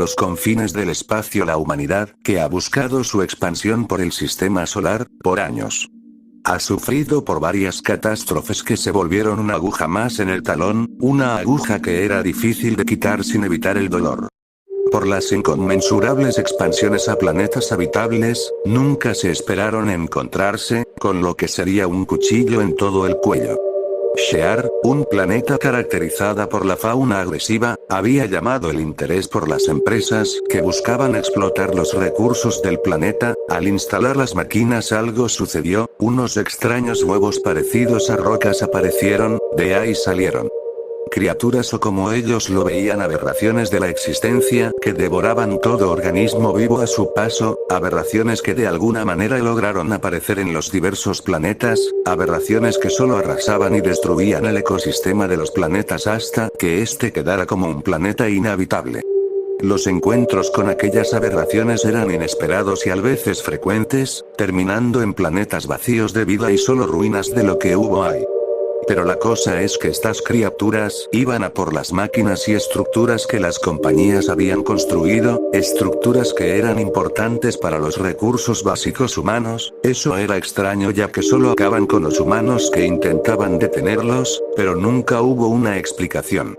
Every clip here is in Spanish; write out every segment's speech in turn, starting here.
los confines del espacio la humanidad, que ha buscado su expansión por el sistema solar, por años. Ha sufrido por varias catástrofes que se volvieron una aguja más en el talón, una aguja que era difícil de quitar sin evitar el dolor. Por las inconmensurables expansiones a planetas habitables, nunca se esperaron encontrarse, con lo que sería un cuchillo en todo el cuello. Shear, un planeta caracterizada por la fauna agresiva, había llamado el interés por las empresas que buscaban explotar los recursos del planeta. Al instalar las máquinas algo sucedió, unos extraños huevos parecidos a rocas aparecieron, de ahí salieron criaturas o como ellos lo veían aberraciones de la existencia que devoraban todo organismo vivo a su paso, aberraciones que de alguna manera lograron aparecer en los diversos planetas, aberraciones que solo arrasaban y destruían el ecosistema de los planetas hasta que este quedara como un planeta inhabitable. Los encuentros con aquellas aberraciones eran inesperados y a veces frecuentes, terminando en planetas vacíos de vida y solo ruinas de lo que hubo ahí. Pero la cosa es que estas criaturas iban a por las máquinas y estructuras que las compañías habían construido, estructuras que eran importantes para los recursos básicos humanos. Eso era extraño ya que solo acaban con los humanos que intentaban detenerlos, pero nunca hubo una explicación.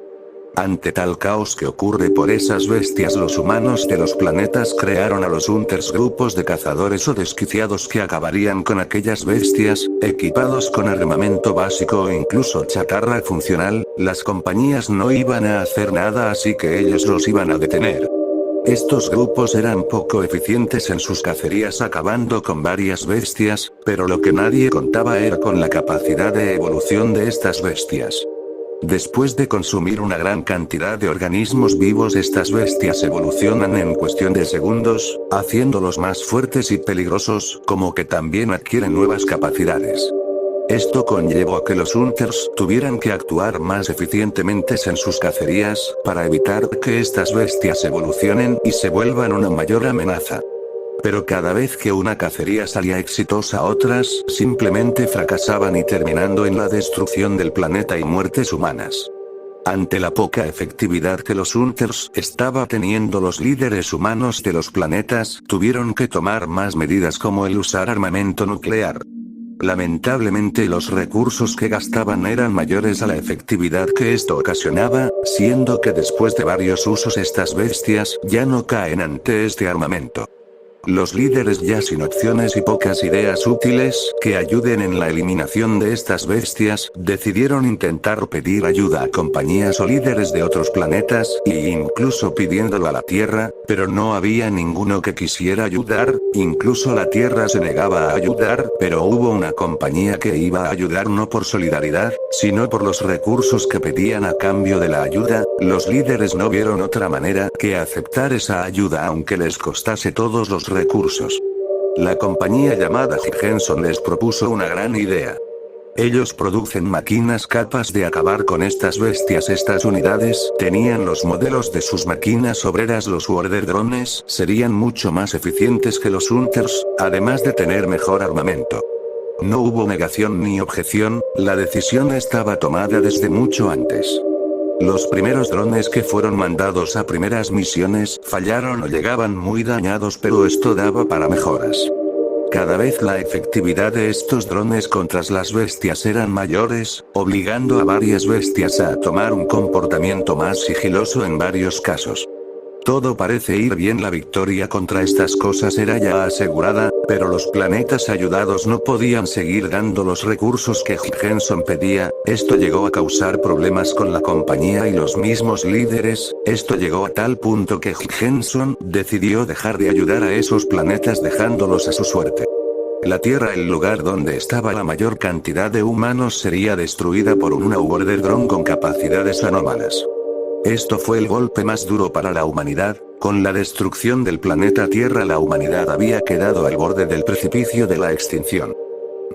Ante tal caos que ocurre por esas bestias, los humanos de los planetas crearon a los Hunters, grupos de cazadores o desquiciados que acabarían con aquellas bestias, equipados con armamento básico o incluso chatarra funcional. Las compañías no iban a hacer nada, así que ellos los iban a detener. Estos grupos eran poco eficientes en sus cacerías, acabando con varias bestias, pero lo que nadie contaba era con la capacidad de evolución de estas bestias. Después de consumir una gran cantidad de organismos vivos, estas bestias evolucionan en cuestión de segundos, haciéndolos más fuertes y peligrosos, como que también adquieren nuevas capacidades. Esto conllevó a que los Hunters tuvieran que actuar más eficientemente en sus cacerías, para evitar que estas bestias evolucionen y se vuelvan una mayor amenaza. Pero cada vez que una cacería salía exitosa, otras simplemente fracasaban y terminando en la destrucción del planeta y muertes humanas. Ante la poca efectividad que los Hunters estaba teniendo, los líderes humanos de los planetas tuvieron que tomar más medidas como el usar armamento nuclear. Lamentablemente los recursos que gastaban eran mayores a la efectividad que esto ocasionaba, siendo que después de varios usos estas bestias ya no caen ante este armamento. Los líderes, ya sin opciones y pocas ideas útiles que ayuden en la eliminación de estas bestias, decidieron intentar pedir ayuda a compañías o líderes de otros planetas, e incluso pidiéndolo a la Tierra, pero no había ninguno que quisiera ayudar. Incluso la Tierra se negaba a ayudar, pero hubo una compañía que iba a ayudar no por solidaridad, sino por los recursos que pedían a cambio de la ayuda. Los líderes no vieron otra manera que aceptar esa ayuda aunque les costase todos los recursos. La compañía llamada Higginson les propuso una gran idea. Ellos producen máquinas capaces de acabar con estas bestias. Estas unidades tenían los modelos de sus máquinas obreras. Los Warder drones serían mucho más eficientes que los Hunters, además de tener mejor armamento. No hubo negación ni objeción, la decisión estaba tomada desde mucho antes. Los primeros drones que fueron mandados a primeras misiones fallaron o llegaban muy dañados, pero esto daba para mejoras. Cada vez la efectividad de estos drones contra las bestias eran mayores, obligando a varias bestias a tomar un comportamiento más sigiloso en varios casos. Todo parece ir bien, la victoria contra estas cosas era ya asegurada, pero los planetas ayudados no podían seguir dando los recursos que Higginson pedía. Esto llegó a causar problemas con la compañía y los mismos líderes. Esto llegó a tal punto que Higginson decidió dejar de ayudar a esos planetas, dejándolos a su suerte. La Tierra, el lugar donde estaba la mayor cantidad de humanos, sería destruida por una Warder drone con capacidades anómalas. Esto fue el golpe más duro para la humanidad. Con la destrucción del planeta Tierra, la humanidad había quedado al borde del precipicio de la extinción.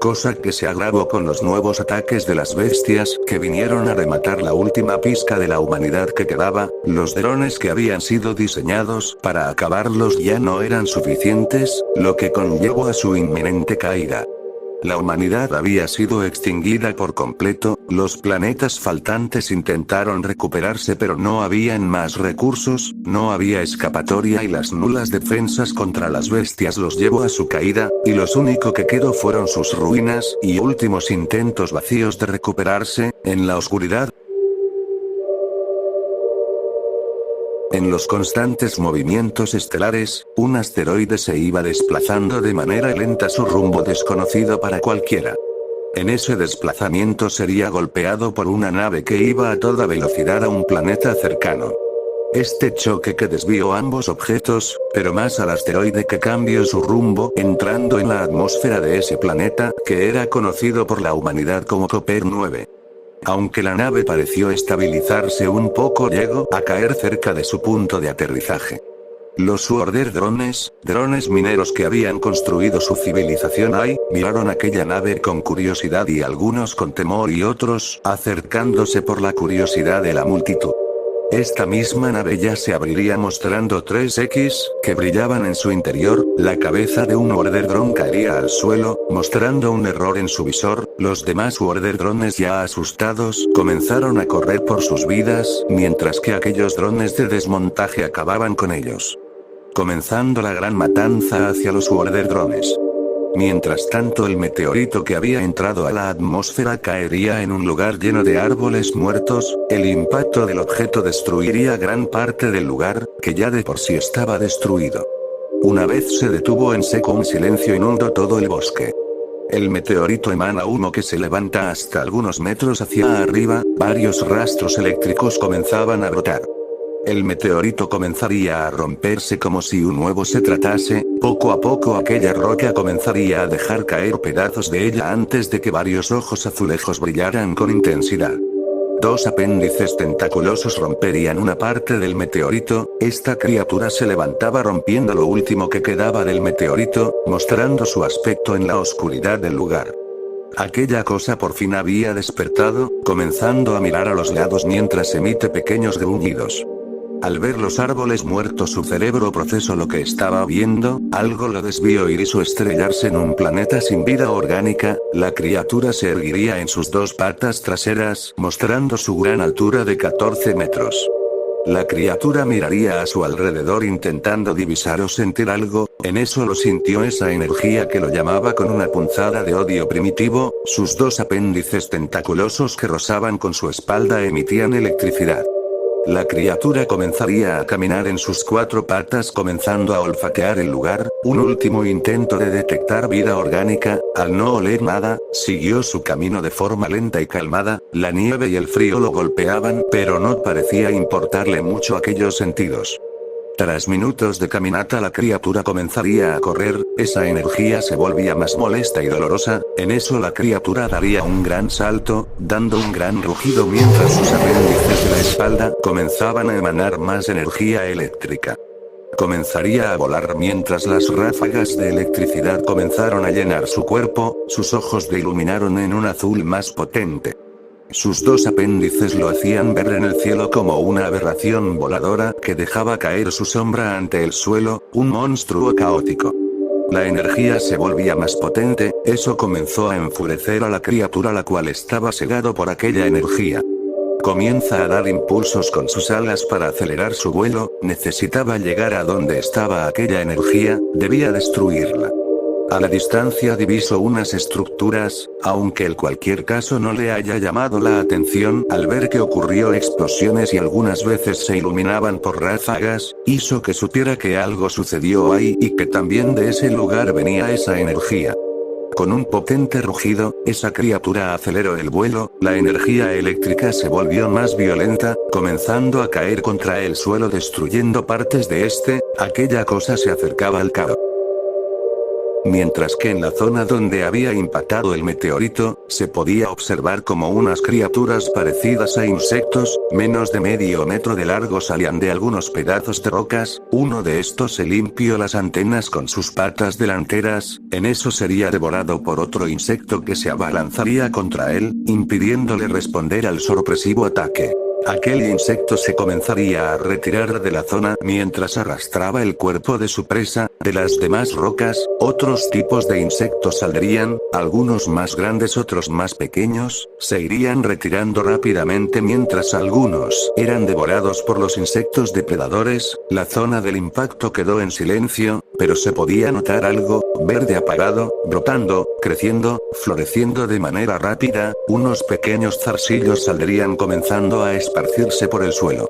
Cosa que se agravó con los nuevos ataques de las bestias, que vinieron a rematar la última pizca de la humanidad que quedaba. Los drones que habían sido diseñados para acabarlos ya no eran suficientes, lo que conllevó a su inminente caída. La humanidad había sido extinguida por completo, los planetas faltantes intentaron recuperarse pero no habían más recursos, no había escapatoria y las nulas defensas contra las bestias los llevó a su caída, y lo único que quedó fueron sus ruinas y últimos intentos vacíos de recuperarse, en la oscuridad. En los constantes movimientos estelares, un asteroide se iba desplazando de manera lenta su rumbo desconocido para cualquiera. En ese desplazamiento sería golpeado por una nave que iba a toda velocidad a un planeta cercano. Este choque que desvió ambos objetos, pero más al asteroide que cambió su rumbo entrando en la atmósfera de ese planeta, que era conocido por la humanidad como Cooper 9. Aunque la nave pareció estabilizarse un poco, llegó a caer cerca de su punto de aterrizaje. Los Sworded drones mineros que habían construido su civilización ahí, miraron aquella nave con curiosidad y algunos con temor y otros acercándose por la curiosidad de la multitud. Esta misma nave ya se abriría mostrando 3X, que brillaban en su interior, la cabeza de un Warder Drone caería al suelo, mostrando un error en su visor, los demás Warder Drones ya asustados comenzaron a correr por sus vidas, mientras que aquellos drones de desmontaje acababan con ellos. Comenzando la gran matanza hacia los Warder Drones. Mientras tanto el meteorito que había entrado a la atmósfera caería en un lugar lleno de árboles muertos, el impacto del objeto destruiría gran parte del lugar, que ya de por sí estaba destruido. Una vez se detuvo en seco, un silencio inundó todo el bosque. El meteorito emana humo que se levanta hasta algunos metros hacia arriba, varios rastros eléctricos comenzaban a brotar. El meteorito comenzaría a romperse como si un huevo se tratase, poco a poco aquella roca comenzaría a dejar caer pedazos de ella antes de que varios ojos azulejos brillaran con intensidad. Dos apéndices tentaculosos romperían una parte del meteorito, esta criatura se levantaba rompiendo lo último que quedaba del meteorito, mostrando su aspecto en la oscuridad del lugar. Aquella cosa por fin había despertado, comenzando a mirar a los lados mientras emite pequeños gruñidos. Al ver los árboles muertos su cerebro procesó lo que estaba viendo, algo lo desvió y hizo estrellarse en un planeta sin vida orgánica, la criatura se erguiría en sus dos patas traseras, mostrando su gran altura de 14 metros. La criatura miraría a su alrededor intentando divisar o sentir algo, en eso lo sintió esa energía que lo llamaba con una punzada de odio primitivo, sus dos apéndices tentaculosos que rozaban con su espalda emitían electricidad. La criatura comenzaría a caminar en sus cuatro patas comenzando a olfatear el lugar, un último intento de detectar vida orgánica, al no oler nada, siguió su camino de forma lenta y calmada, la nieve y el frío lo golpeaban pero no parecía importarle mucho aquellos sentidos. Tras minutos de caminata la criatura comenzaría a correr, esa energía se volvía más molesta y dolorosa, en eso la criatura daría un gran salto, dando un gran rugido mientras sus apéndices de la espalda comenzaban a emanar más energía eléctrica. Comenzaría a volar mientras las ráfagas de electricidad comenzaron a llenar su cuerpo, sus ojos le iluminaron en un azul más potente. Sus dos apéndices lo hacían ver en el cielo como una aberración voladora que dejaba caer su sombra ante el suelo, un monstruo caótico. La energía se volvía más potente, eso comenzó a enfurecer a la criatura la cual estaba cegado por aquella energía. Comienza a dar impulsos con sus alas para acelerar su vuelo, necesitaba llegar a donde estaba aquella energía, debía destruirla. A la distancia divisó unas estructuras, aunque en cualquier caso no le haya llamado la atención, al ver que ocurrió explosiones y algunas veces se iluminaban por ráfagas, hizo que supiera que algo sucedió ahí y que también de ese lugar venía esa energía. Con un potente rugido, esa criatura aceleró el vuelo, la energía eléctrica se volvió más violenta, comenzando a caer contra el suelo destruyendo partes de este, aquella cosa se acercaba al caos. Mientras que en la zona donde había impactado el meteorito, se podía observar como unas criaturas parecidas a insectos, menos de medio metro de largo salían de algunos pedazos de rocas, uno de estos se limpió las antenas con sus patas delanteras, en eso sería devorado por otro insecto que se abalanzaría contra él, impidiéndole responder al sorpresivo ataque. Aquel insecto se comenzaría a retirar de la zona mientras arrastraba el cuerpo de su presa. De las demás rocas, otros tipos de insectos saldrían, algunos más grandes, otros más pequeños, se irían retirando rápidamente mientras algunos eran devorados por los insectos depredadores. La zona del impacto quedó en silencio, pero se podía notar algo, verde apagado, brotando, creciendo, floreciendo de manera rápida. Unos pequeños zarcillos saldrían comenzando a esparcirse por el suelo.